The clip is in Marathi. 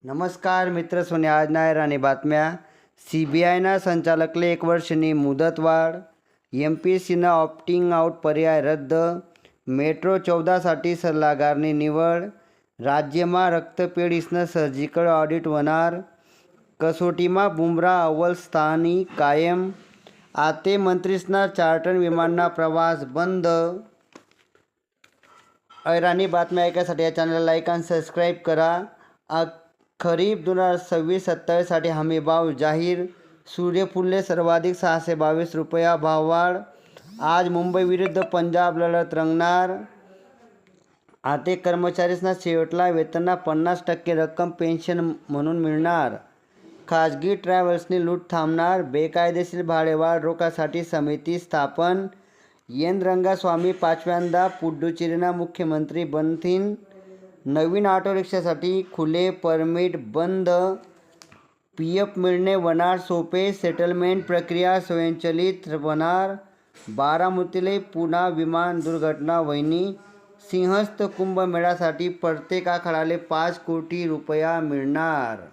नमस्कार मित्र, सोने आज नायर आणि बातम्या. CBIना संचालकले 1 वर्षनी मुदतवाढ. MPSCनं ऑप्टिंग आउट पर्याय रद्द. मेट्रो 14साठी सल्लागारनी निवड. राज्यमा रक्तपेढीसनं सर्जिकल ऑडिट होणार. कसोटीमा बुमराह अव्वल स्थानी कायम. आते मंत्रीसना चार्टर विमानना प्रवास बंद. ऐराणी बातम्या ऐकायसाठी या चॅनलला लाईक आणि सबस्क्राईब करा. खरीप 2026-27 साठी हमी भाव जाहीर. सूर्यफूलले सर्वाधिक 622 रुपया भाववाढ. आज मुंबई विरुद्ध पंजाब लढत रंगणार. आते कर्मचारीसना शेवटला वेतनना 50% रक्कम पेन्शन म्हणून मिळणार. खाजगी ट्रॅव्हल्सनी लूट थांबणार. बेकायदेशीर भाडेवाढ रोखासाठी समिती स्थापन. एन रंगास्वामी 5व्यांदा पुडुचेरीना मुख्यमंत्री बनतील. नवीन ऑटो रिक्षासाठी खुले परमिट बंद. PF मिळणे होणार सोपे. सेटलमेंट प्रक्रिया स्वयंचलित होणार. बारामतीले पुन्हा विमान दुर्घटना व्हयनी. सिंहस्थ कुंभमेळ्यासाठी प्रत्येक आखाडाले 5 कोटी रुपया मिळणार.